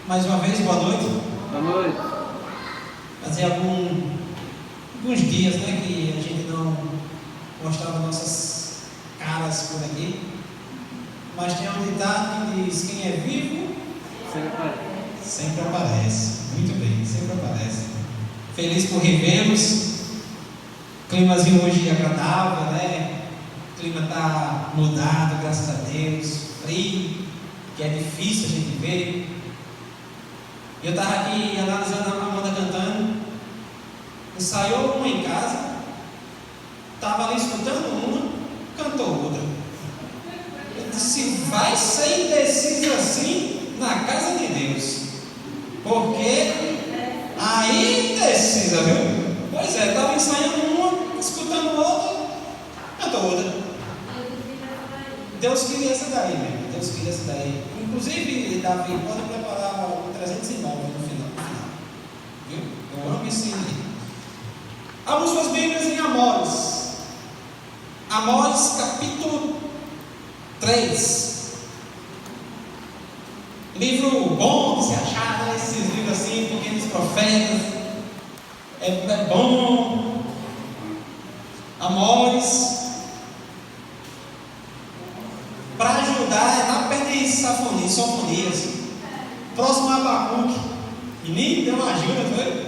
Mais uma vez, boa noite. Boa noite. Fazia alguns dias, né, que a gente não mostrava nossas caras por aqui. Mas tem um ditado que diz: quem é vivo sempre aparece. Muito bem, sempre aparece. Feliz por revê-los. Climazinho hoje agradável, né? O clima está mudado, graças a Deus. Frio, que é difícil a gente ver. Eu estava aqui analisando a Amanda cantando. Ensaiou uma em casa, estava ali escutando uma, cantou outra. Eu disse: vai ser indeciso assim na casa de Deus, porque aí indecisa, viu? Pois é, estava ensaiando uma, escutando outra, cantou outra. Deus queria essa daí mesmo, Deus queria essa daí. Inclusive, Davi, pode preparar o 309 no final. Viu? Eu amo esse livro. Abram suas Bíblias em Amós. Amós capítulo 3. Livro bom de se achar, né? Esses livros assim, pequenos profetas. É bom. Amós. Para ajudar, é lá perto de Sofonias. Próximo a Abacuque. E nem deu uma ajuda, foi?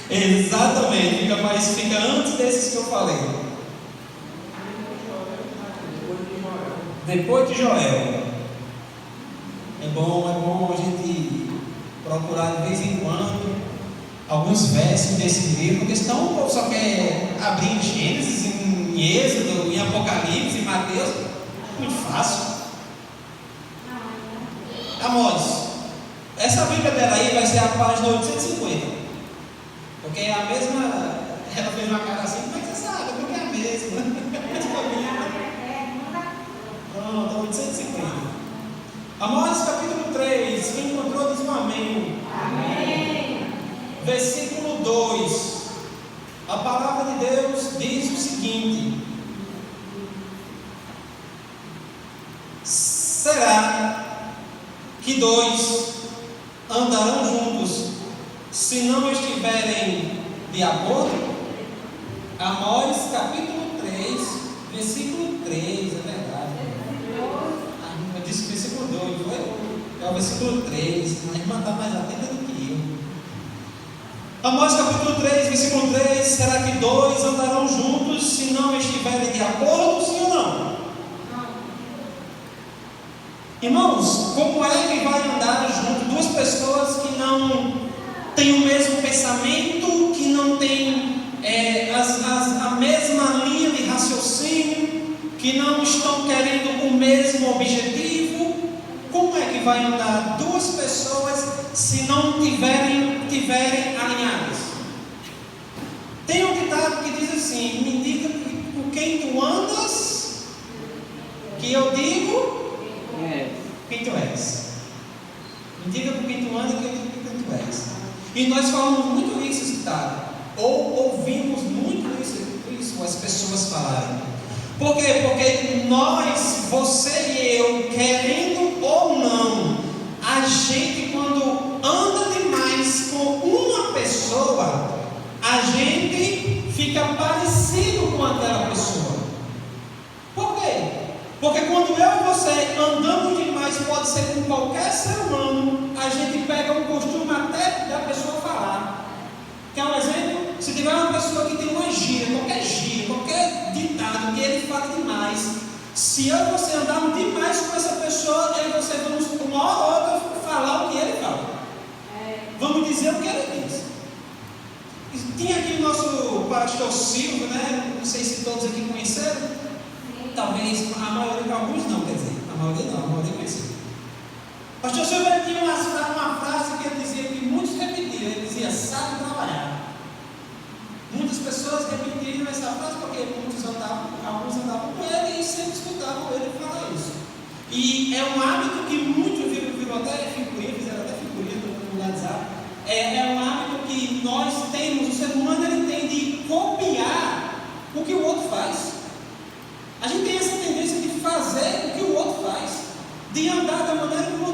Exatamente, fica antes desses que eu falei. Depois de Joel. É bom a gente procurar de vez em quando alguns versos desse livro, porque senão o povo só quer abrir em Gênesis, em Êxodo, em Apocalipse, em Mateus. Muito fácil. Amós, essa Bíblia dela aí vai ser a página 850. Porque é a mesma. Ela fez uma cara assim, como é que você sabe? Porque é a mesma. Pronto, 850. Amós capítulo 3. Quem encontrou diz um amém. Amém. Versículo 2. A palavra de Deus diz o seguinte: será que dois andarão juntos se não estiverem de acordo? Amós capítulo 3, versículo 3, é verdade. Eu disse versículo 2, foi? É o versículo 3, a irmã está mais atenta do que eu. Amós capítulo 3, versículo 3, será que dois andarão juntos se não estiverem de acordo, sim ou não? Irmãos, como é que vai andar junto duas pessoas que não têm o mesmo pensamento, que não têm a mesma linha de raciocínio, que não estão querendo o mesmo objetivo? Como é que vai andar duas pessoas se não tiverem alinhadas? Tem um ditado que diz assim: me diga por quem tu andas, que eu digo quem tu és. Me diga por quem tu andas, que eu digo quem tu és. E nós falamos muito isso, esse ditado, ou ouvimos muito isso as pessoas falarem. Por quê? Porque nós, você e eu, querendo ou não, a gente quando anda demais com uma pessoa, a gente fica parecido com aquela pessoa. Por quê? Porque quando eu e você andamos demais, pode ser com qualquer ser humano, a gente pega um costume até da pessoa falar. Quer um exemplo? Se tiver uma pessoa que tem uma gíria, qualquer ditado que ele fala demais, se eu e você andarmos demais com essa pessoa, eu e você vamos uma hora ou outra falar o que ele fala. Vamos dizer o que ele diz. Tinha aqui o nosso pastor Silvio, né? Não sei se todos aqui conheceram. Talvez a maioria, alguns não, quer dizer, a maioria conheceu. Pastor Silvio tinha uma frase que ele dizia que muitos repetiam, ele dizia: sabe trabalhar. Muitas pessoas repetiram essa frase porque alguns andavam com ele e sempre escutavam ele falar isso. E é um hábito que muitos viram até figurinha, fizeram até figurinha no WhatsApp. É um hábito que nós temos, o ser humano ele tem de copiar o que o outro faz. A gente tem essa tendência de fazer o que o outro faz, de andar da maneira como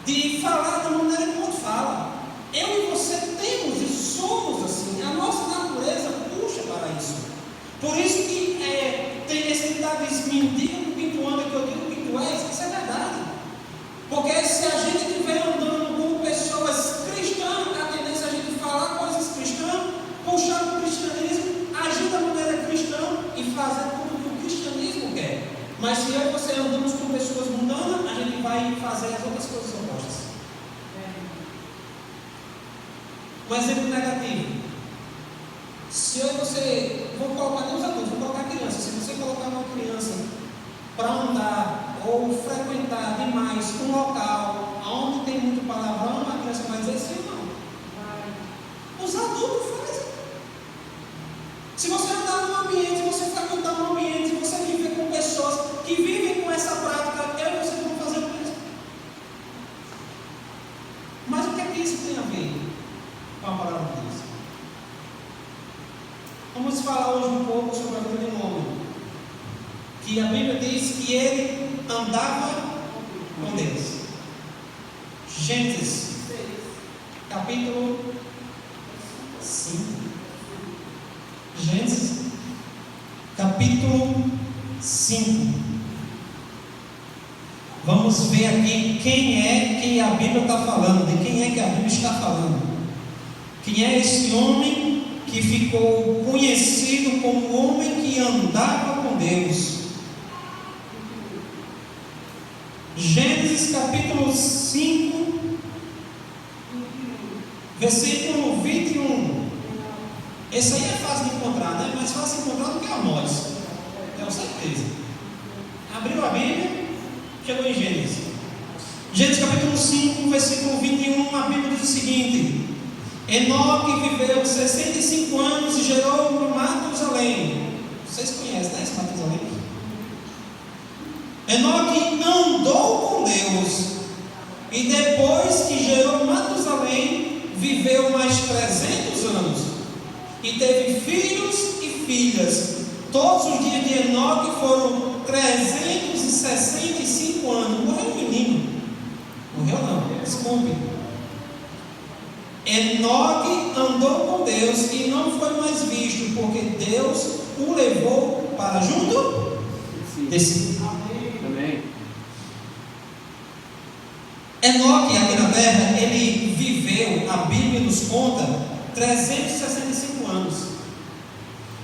de falar da maneira como outro fala. Eu e você temos e somos assim, a nossa natureza puxa para isso. Por isso que tem esse ditado, diga o que tu anda, que eu digo o que tu és. Isso é verdade. Porque se a gente estiver andando com pessoas cristãs, a tendência é a gente falar coisas cristãs, puxar para o cristianismo, agir da maneira cristã e fazer tudo que o cristianismo quer. Mas se eu e você andamos com pessoas mundanas, a gente vai fazer as outras coisas opostas. Um exemplo negativo. Se eu e você, vou colocar nem os adultos, vou colocar a criança. Se você colocar uma criança para andar ou frequentar demais um local onde tem muito palavrão, a criança vai dizer sim ou não? Os adultos fazem. Se você andar num ambiente, se você frequentar um ambiente, se você viver com pessoas que vivem com essa prática, eu e você vamos fazer o mesmo. Mas o que é que isso tem a ver com a palavra de Deus? Vamos falar hoje um pouco sobre a vida de um homem, que a Bíblia diz que ele andava com Deus. Gênesis, capítulo 5. Gênesis, capítulo 5. Vamos ver aqui quem é que a Bíblia está falando, de quem é que a Bíblia está falando. Quem é esse homem que ficou conhecido como o homem que andava com Deus? Gênesis capítulo 5, versículo 21. Esse aí é fácil de encontrar, né? Mais fácil de encontrar do que Amós, tenho certeza. Abriu a Bíblia, chegou em Gênesis. Gênesis capítulo 5, versículo 21, a Bíblia diz o seguinte: Enoque viveu 65 anos e gerou Matusalém. Vocês conhecem, né, esse Matusalém? Enoque andou com Deus, e depois que gerou Matusalém, viveu mais 300 anos, e teve filhos e filhas. Todos os dias de Enoque foram 365 anos. Morreu um menino. Morreu não, desculpe. Enoque andou com Deus e não foi mais visto, porque Deus o levou para junto de si. Amém. Enoque aqui na terra, ele viveu, a Bíblia nos conta, 365 anos.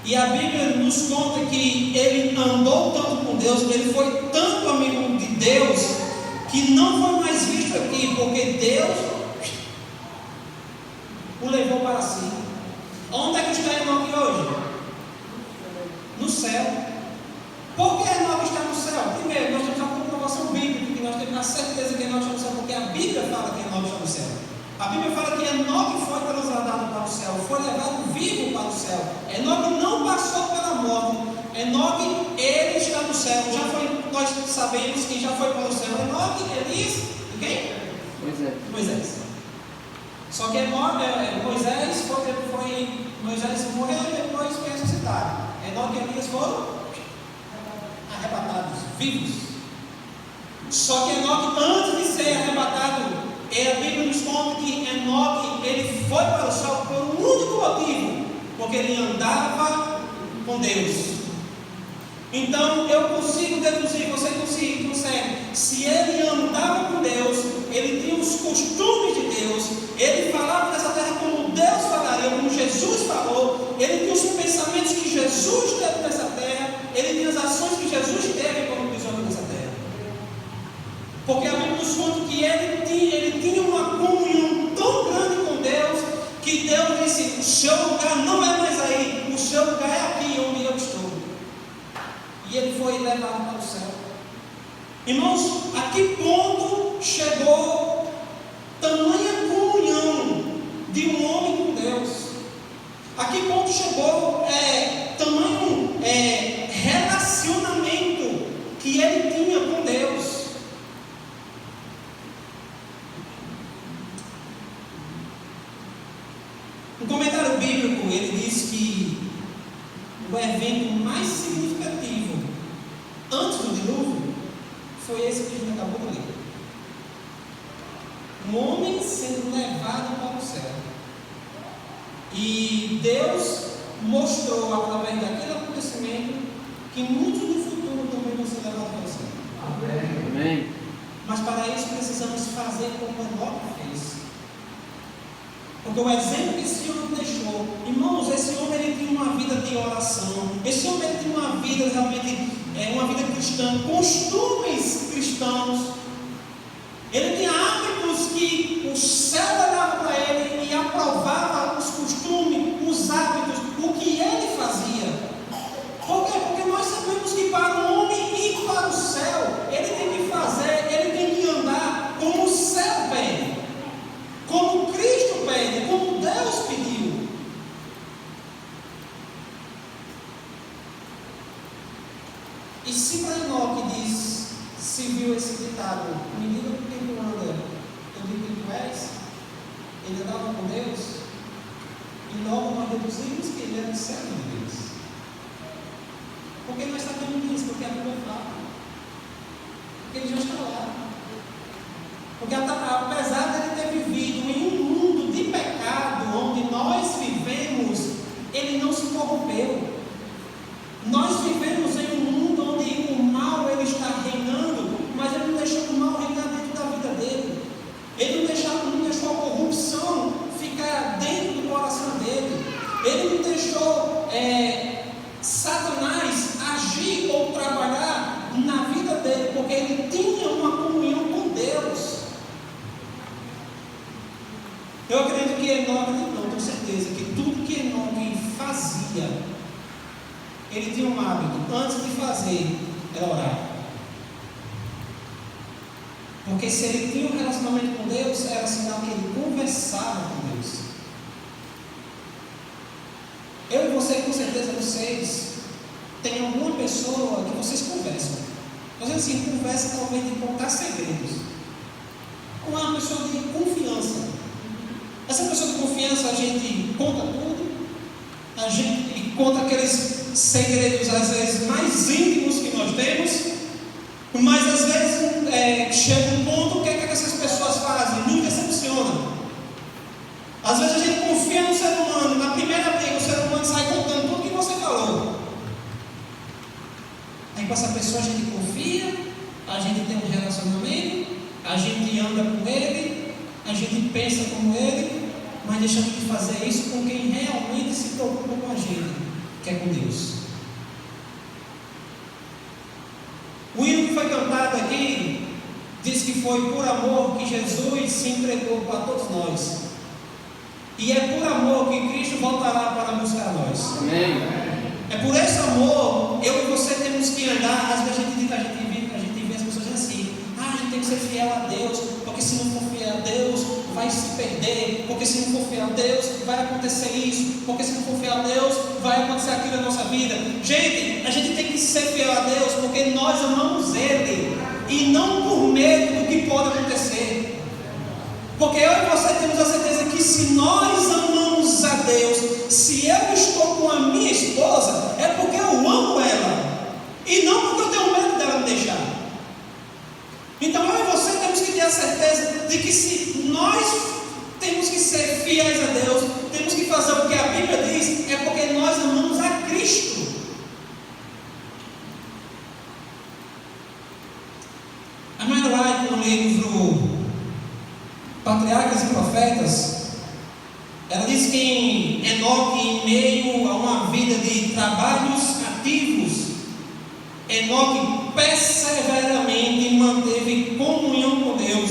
E a Bíblia nos conta que ele andou tanto com Deus, ele foi tanto amigo de Deus, que não foi mais visto aqui, porque Deus o levou para si. Onde é que está Enoque hoje? No céu. Por que Enoque está no céu? Primeiro, nós temos a comprovação bíblica, que nós temos a certeza que Enoque está no céu, porque a Bíblia fala que Enoque está no céu. A Bíblia fala que Enoque foi transladado para o céu, foi levado vivo para o céu. Enoque não passou pela morte. Enoque, ele está no céu. Já foi, nós sabemos quem já foi para o céu. Enoque, Elias, quem? Moisés. Só que Moisés morreu e depois foi ressuscitado. Enoque e Elias foram arrebatados, vivos. Só que Enoque, antes de ser arrebatado, a Bíblia nos conta que Enoque, ele foi para o céu por um único motivo, porque ele andava com Deus. Então eu consigo deduzir, você consegue. Se ele andava com Deus, ele tinha os costumes de Deus, ele falava nessa terra como Deus falaria, como Jesus falou, ele tinha os pensamentos que Jesus teve nessa terra, ele tinha as ações que Jesus teve quando pisou nessa terra. Porque a Bíblia nos conta que ele tinha uma comunhão tão grande com Deus, que Deus disse: o seu lugar não é mais aí, o seu lugar é aqui onde eu estou. E ele foi levado para o céu. Irmãos, a que ponto chegou tamanha comunhão de um homem com Deus? A que ponto chegou tamanho relacionamento que ele tinha com Deus? Um comentário bíblico, ele diz que o evento mais significativo antes do dilúvio foi esse que a gente acabou de ler. um homem sendo levado para o céu. E Deus mostrou através daquele acontecimento que muitos no futuro também vão ser levados para o céu. Amém. Mas para isso precisamos fazer como Enoque fez. Porque o exemplo que esse homem deixou, irmãos, esse homem ele tinha uma vida de oração, esse homem ele tinha uma vida realmente, uma vida cristã, costumes cristãos, ele tinha hábitos que o céu olhava para ele e aprovava os costumes, os hábitos, o que ele fazia. Por quê? Porque nós sabemos que para o homem ir para o céu, ele tem que fazer, ele tem que andar como o céu pede, como Cristo pede, como Deus pediu. E se para Enoque diz, se viu esse ditado, me diga por que tu anda, eu digo que tu és, ele andava com Deus, e logo nós deduzimos que ele era o servo de Deus. Porque nós sabemos disso, porque a Bíblia fala, porque ele já está lá. Porque apesar de ele ter vivido em um mundo de pecado, onde nós vivemos, ele não se corrompeu. Nós vivemos em um mundo onde o mal ele está reinando, mas ele não deixou o mal reinar dentro da vida dele. Ele não deixou a corrupção ficar dentro do coração dele. Ele não deixou Satanás agir ou trabalhar na vida dele, porque ele tinha uma comunhão com Deus. Eu acredito que Enoque, não tenho certeza, que tudo que Enoque fazia, ele tinha um hábito, antes de fazer, era orar. Porque se ele tinha um relacionamento com Deus, era sinal que ele conversava com Deus. Eu e você, com certeza, vocês têm alguma pessoa que vocês conversam. Mas assim, conversa talvez de contar segredos. Uma pessoa de confiança. Essa pessoa de confiança, a gente conta tudo, a gente conta aqueles segredos, às vezes, mais íntimos que nós temos, mas às vezes chega um ponto, o que é que essas pessoas fazem? Nos decepcionam. Às vezes a gente confia no ser humano, na primeira briga o ser humano sai contando tudo que você falou. Aí com essa pessoa a gente confia, a gente tem um relacionamento, a gente anda com ele, a gente pensa como ele, mas deixamos de fazer isso com quem realmente se preocupa com a gente, que é com Deus. O hino que foi cantado aqui diz que foi por amor que Jesus se entregou para todos nós. E é por amor que Cristo voltará para buscar nós. Amém. É por esse amor, eu e você temos que andar. Às vezes a gente vê as pessoas dizendo assim: a gente tem que ser fiel a Deus, porque se não for fiel a Deus, vai se perder, porque se não for fiel a Deus, vai acontecer isso, porque se não for fiel a Deus, vai acontecer aquilo na nossa vida. Gente, a gente tem que ser fiel a Deus, porque nós amamos Ele, e não por medo do que pode acontecer. Porque eu e você temos a certeza que se nós amamos a Deus, se eu estou com a minha esposa, é porque eu amo ela, e não porque eu tenho medo dela me deixar. Então eu e você temos que ter a certeza de que se nós temos que ser fiéis a Deus, temos que fazer o que a Bíblia diz, é porque nós amamos a Cristo. A Ellen White, no livro Patriarcas e Profetas, ela diz que em Enoque, em meio a uma vida de trabalhos ativos, Enoque perseveramente manteve comunhão com Deus.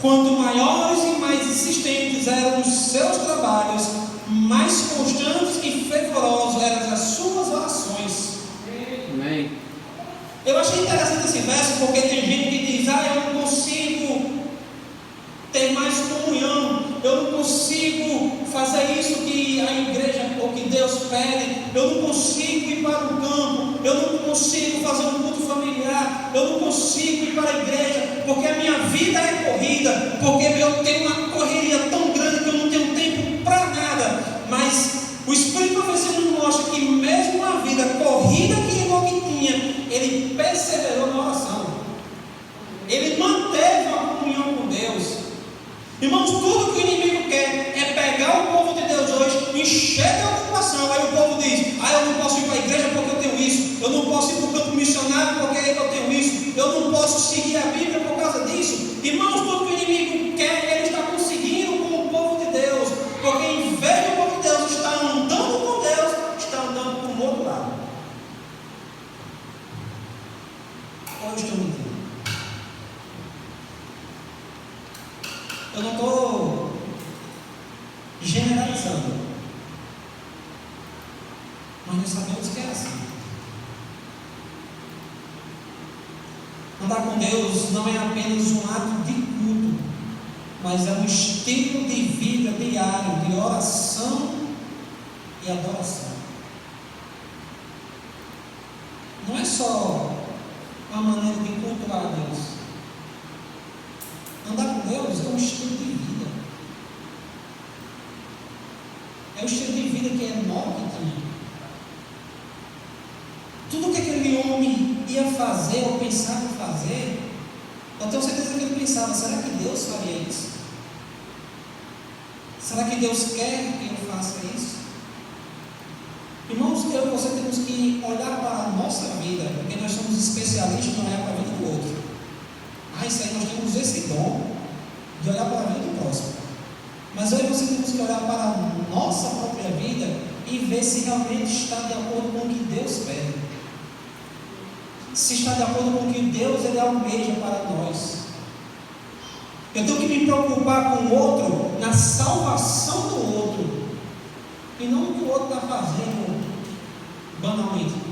Quanto maiores e mais insistentes eram os seus trabalhos, mais constantes e fervorosos eram as suas orações. Amém. Eu achei interessante esse verso, porque tem gente que diz: eu não consigo ter mais comunhão, eu não consigo fazer isso que a igreja ou que Deus pede, eu não consigo ir para o campo, eu não consigo fazer um culto familiar, eu não consigo ir para a igreja, porque a minha vida é corrida, porque eu tenho uma correria tão grande que eu não tenho tempo para nada. Mas o Espírito Profecia nos mostra que mesmo a vida corrida que Enoque tinha, ele perseverou na oração, ele manteve uma comunhão com Deus. Irmãos, tudo que o inimigo quer é pegar o povo de Deus hoje, encher de ocupação. Aí o povo diz: eu não posso ir para a igreja porque eu tenho isso, eu não posso ir para o campo missionário porque eu tenho isso, eu não posso seguir a Bíblia por causa disso. Irmãos, tudo que o inimigo quer, ele está conseguindo com o povo de Deus, porque em vez do povo de Deus estar andando com Deus, está andando para o outro lado. Ou eu estou mentindo? Eu não estou generalizando, mas nós sabemos que é assim. Andar com Deus não é apenas um ato de culto, mas é um estilo de vida diário, de oração e adoração. Não é só uma maneira de cultuar a Deus. Andar com Deus é um estilo de vida. É o estilo de vida que Enoque tinha. Tudo que aquele homem ia fazer ou pensava em fazer, eu tenho certeza que ele pensava: será que Deus faria isso? Será que Deus quer que eu faça isso? Irmãos, eu e você temos que olhar para a nossa vida, porque nós somos especialistas em olhar para a vida do outro. Isso aí, nós temos esse dom de olhar para a vida do próximo. Mas eu e você temos que olhar para a nossa própria vida e ver se realmente está de acordo com o que Deus pede. Se está de acordo com o que Deus ele almeja para nós. Eu tenho que me preocupar com o outro, na salvação do outro, e não o que o outro está fazendo banalmente.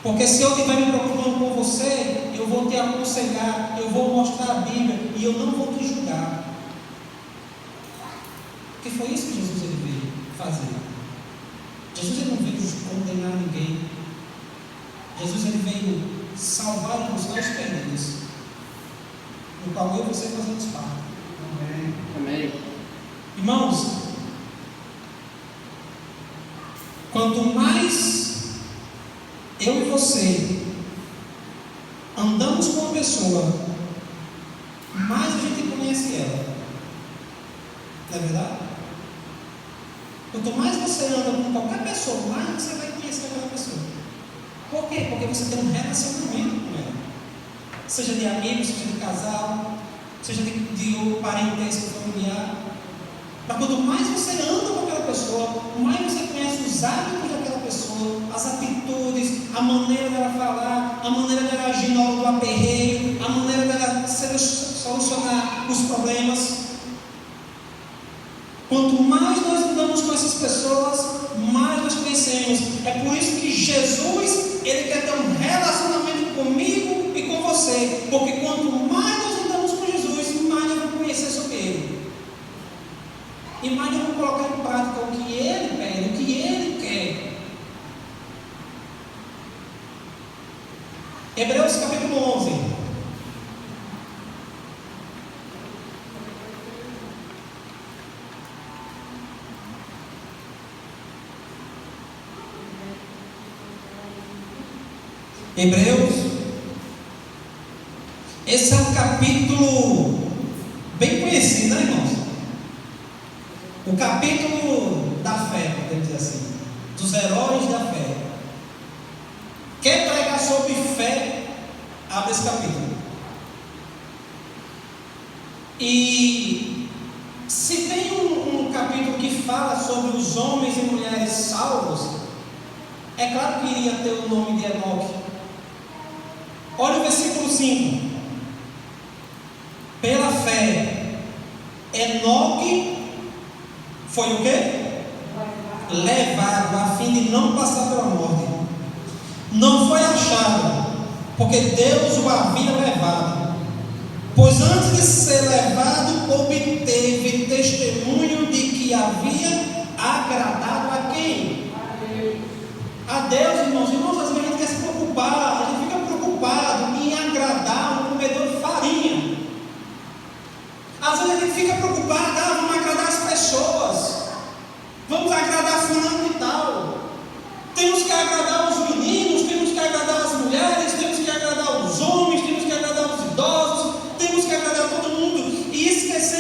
Porque se eu estiver me preocupando com você, eu vou te aconselhar, eu vou mostrar a Bíblia e eu não vou te julgar. Porque foi isso que Jesus ele veio fazer. Jesus ele não veio condenar ninguém. Jesus ele veio salvar e buscar os perdidos, no qual eu e você fazemos parte. Amém. Amém. Irmãos, quanto mais eu e você andamos com uma pessoa, mais a gente conhece ela. Não é verdade? Quanto mais você anda com qualquer pessoa, mais você vai conhecer aquela pessoa. Por quê? Porque você tem um relacionamento com ela. Seja de amigo, seja de casal, seja de parentesco familiar. Mas quanto mais você anda com aquela pessoa, mais você conhece os hábitos daquela pessoa, as atitudes, a maneira dela falar, a maneira dela agir na hora do aperreio, a maneira dela solucionar os problemas. Quanto mais nós andamos com essas pessoas, mais nós conhecemos. É por isso que Jesus, ele quer ter um relacionamento comigo e com você. Porque quanto mais nós andamos com Jesus, mais nós vamos conhecer sobre ele. E mais nós vamos colocar em prática o que ele pede, o que ele quer. Hebreus capítulo 11. Hebreus, esse é um capítulo bem conhecido, né, irmãos? O capítulo da fé, podemos dizer assim, dos heróis da fé. Quer pregar sobre fé? Abre esse capítulo. E se tem um capítulo que fala sobre os homens e mulheres salvos, é claro que iria ter o nome de Enoque. Olha o versículo 5. Pela fé, Enoque foi o quê? Levado a fim de não passar pela morte. Não foi achado, porque Deus o havia levado. Pois antes de ser levado, obteve testemunho de que havia agradado a quem? A Deus, irmãos. Irmãos, às vezes a gente quer se preocupar, a gente fica preocupado em agradar um comedor de farinha. Às vezes a gente fica preocupado, vamos agradar as pessoas, vamos agradar fulano e tal. Temos que agradar os meninos, temos que agradar as mulheres, temos que agradar os homens, temos que agradar os idosos, temos que agradar todo mundo. E esquecer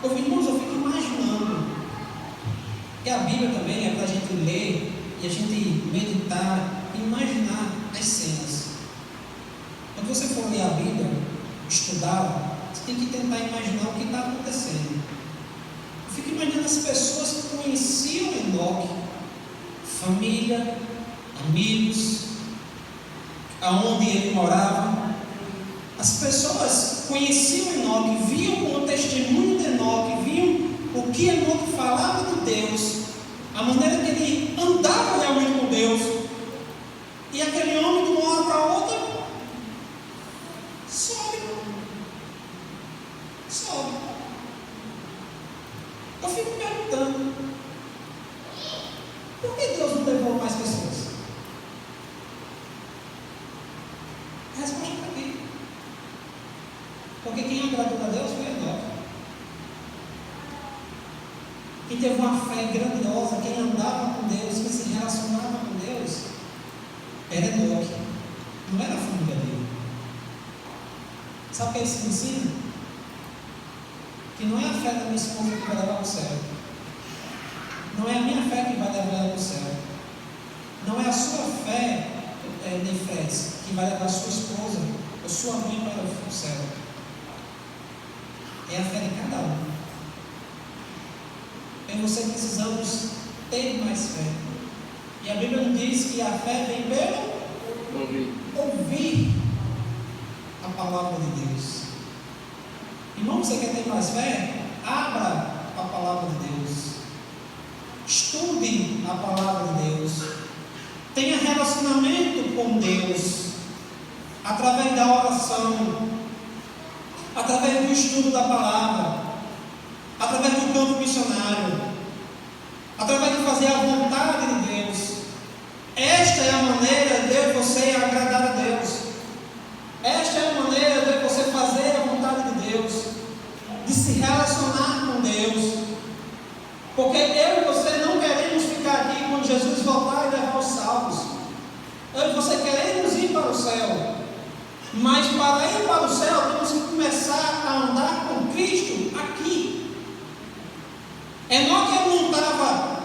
Irmãos, eu fico imaginando, que a Bíblia também é para a gente ler e a gente meditar, imaginar as cenas. Quando você for ler a Bíblia, estudá-la, você tem que tentar imaginar o que está acontecendo. Eu fico imaginando as pessoas que conheciam Enoque, família, amigos, aonde ele morava. As pessoas conheciam Enoque, viam com o testemunho de Enoque, viam o que Enoque falava de Deus, a maneira que ele andava realmente com Deus. E aquele homem, de uma hora para outra, sobe. Eu fico perguntando, por que Deus não levou mais pessoas? A resposta está aqui. Porque quem agradou a Deus foi Enoque. Quem teve uma fé grandiosa, quem andava com Deus, quem se relacionava com Deus, era Enoque. Não era a família dele. Sabe o que isso me ensina? Que não é a fé da minha esposa que vai levar ao céu. Não é a minha fé que vai levar ela ao céu. Não é a sua fé, Nefres, que vai levar a sua esposa ou sua mãe para o céu. É a fé de cada um. Eu e você precisamos ter mais fé. E a Bíblia nos diz que a fé vem pelo ouvir a palavra de Deus. Irmão, você quer ter mais fé? Abra a palavra de Deus. Estude a palavra de Deus. Tenha relacionamento com Deus. Através da oração. Através do estudo da palavra. Através do campo missionário. Através de fazer a vontade de Deus. Esta é a maneira de você agradar a Deus. Esta é a maneira de você fazer a vontade de Deus, de se relacionar com Deus. Porque eu e você não queremos ficar aqui quando Jesus voltar e levar os salvos. Eu e você queremos ir para o céu. Mas para ir para o céu temos que começar a andar com Cristo aqui. Enoque não estava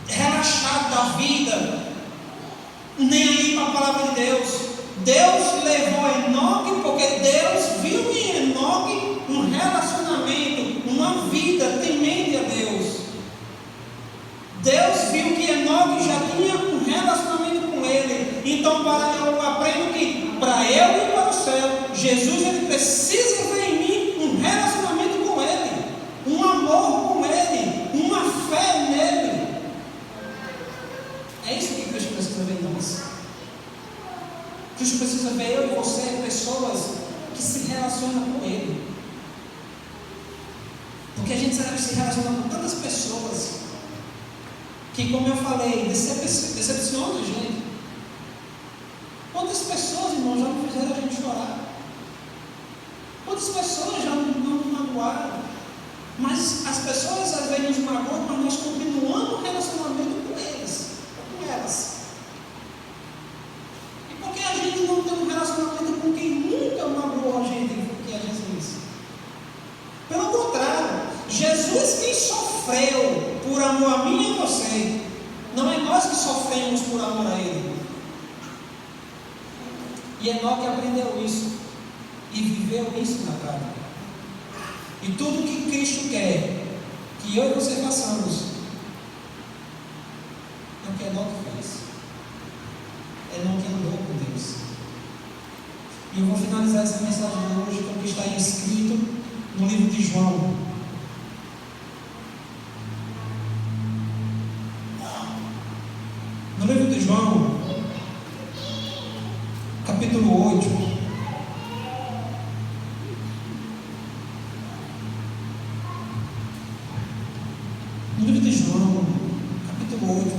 relaxado da vida, nem aí para a palavra de Deus. Deus levou Enoque porque Deus viu em Enoque um relacionamento, uma vida temente a Deus. Deus viu que Enoque já tinha um relacionamento com Ele. Então, eu aprendo que para eu ir para o céu, Jesus ele precisa ver em mim um relacionamento com Ele, um amor com Ele, uma fé nele. É isso que Cristo precisa ver em nós. Cristo precisa ver eu e você, pessoas que se relacionam com Ele. Porque a gente se relaciona com tantas pessoas que, como eu falei, decepciona a gente. Quantas pessoas, irmãos, já não fizeram a gente chorar? Quantas pessoas já não nos magoaram? Mas as pessoas às vezes nos magoam, mas nós continuamos o relacionamento com eles, com elas. E por que a gente não tem um relacionamento com quem nunca magoou a gente, que é Jesus? Pelo contrário, Jesus quem sofreu por amor a mim e a você. Não é nós que sofremos por amor a Ele. E Enoque aprendeu isso e viveu isso na prática. E tudo que Cristo quer que eu e você façamos é o que Enoque fez. Enoque andou com Deus. E eu vou finalizar essa mensagem de hoje com o que está escrito no livro de João. No livro de João, capítulo 8. No livro de João, capítulo 8,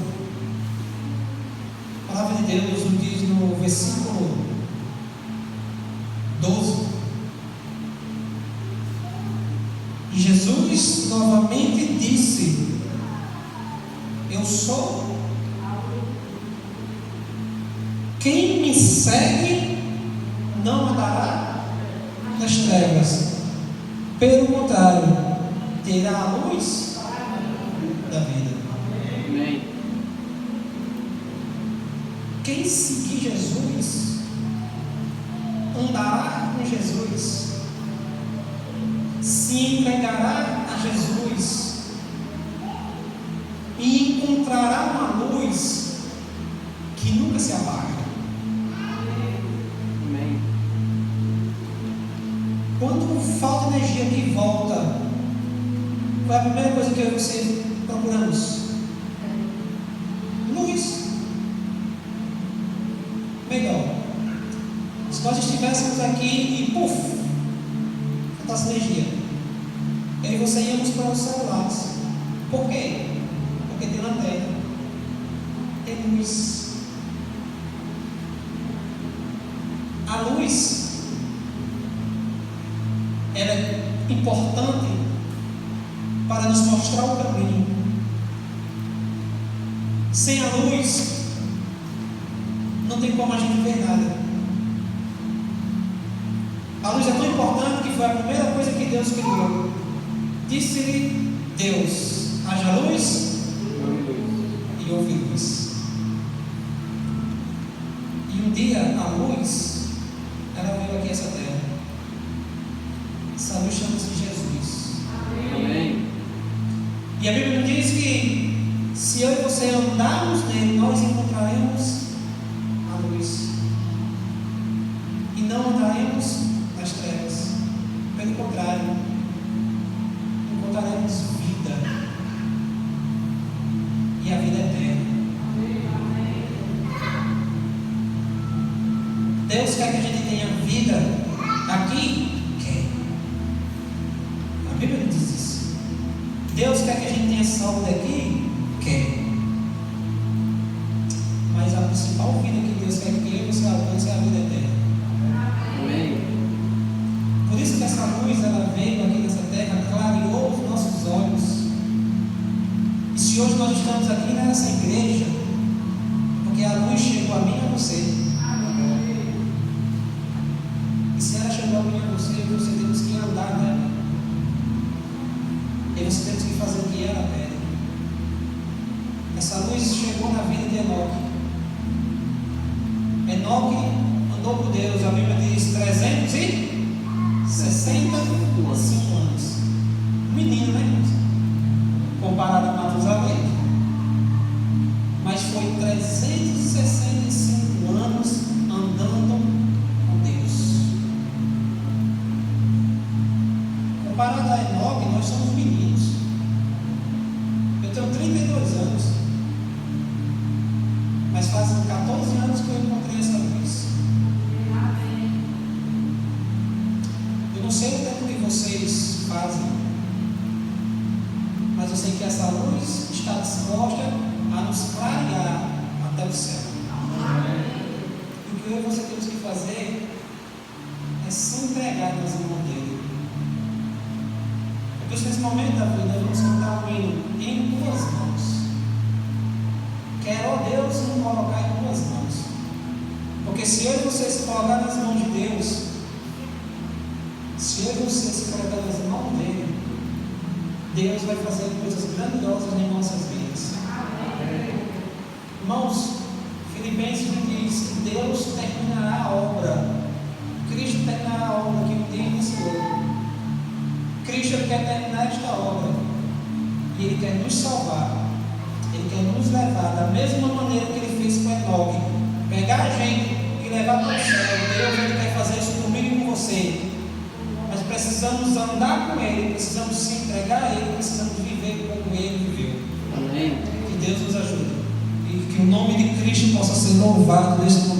a palavra de Deus nos diz no versículo 12: e Jesus novamente disse: eu sou. Quem me segue não andará nas trevas, pelo contrário, terá a luz da vida. Amém. Quem seguir Jesus, andará com Jesus, se entregará a Jesus e encontrará uma luz que nunca se apaga. Amém. Quando falta energia que volta, qual é a primeira coisa que eu e você procuramos? Luz. Melhor, se nós estivéssemos aqui e puf, faltasse energia, eu e você íamos para os celulares. Por quê? Porque tem lanterna, tem luz. A luz, ela é importante para nos mostrar o caminho. Sem a luz, não tem como a gente ver nada. A luz é tão importante que foi a primeira coisa que Deus criou. Disse-lhe Deus: haja luz, e houve luz. E um dia a luz, ela veio aqui a essa terra. Essa luz chama-se Jesus. Amém. E a Bíblia nos diz que se eu e você andarmos nele, nós encontraremos a luz. E não andaremos nas trevas. Pelo contrário, encontraremos vida. E a vida é eterna. Deus quer que a gente tenha vida aqui? Quer. A Bíblia nos diz isso. Deus quer que a gente tenha saúde aqui? Quer. Mas a principal vida que Deus quer que eu e você alcance é a vida eterna. Amém. Por isso que essa luz, ela veio aqui nessa terra, clareou os nossos olhos. E se hoje nós estamos aqui nessa igreja, porque a luz chegou a mim e a você. E se ela chegou a mim e a você temos que andar nela. E você temos que fazer o que ela pede. Essa luz chegou na vida de Enoque. Enoque andou com Deus, a Bíblia diz 365 anos. Menino, né, irmãos? Comparado a Matusalém. Mas foi 365 anos andando com Deus. Comparado a Enoque, nós somos meninos. Eu tenho 32 anos. Mas fazem 14 anos que eu encontrei essa luz. Eu não sei o tempo que vocês fazem, mas eu sei que essa luz está disposta a nos clarear até o céu. E o que eu e você temos que fazer é se entregar nas mãos dele. Por isso, nesse momento da vida, vamos cantar um hino em tuas mãos. Quero, ó Deus, nos colocar em tuas mãos. Porque se eu e você se colocar nas mãos de Deus, se eu e você se colocar nas mãos dele, Deus vai fazer coisas grandiosas em nossas vidas. Irmãos, Filipenses diz que Deus terminará a obra. Cristo terminará a obra que um dia iniciou. Cristo quer terminar esta obra. E Ele quer nos salvar. Ele quer nos levar da mesma maneira que Ele fez com Enoque. Pegar a gente e levar para o céu. Deus, Ele quer fazer isso comigo e com você. Mas precisamos andar com Ele, precisamos se entregar a Ele, precisamos viver como Ele viveu. Amém. Que Deus nos ajude. E que o nome de Cristo possa ser louvado neste momento.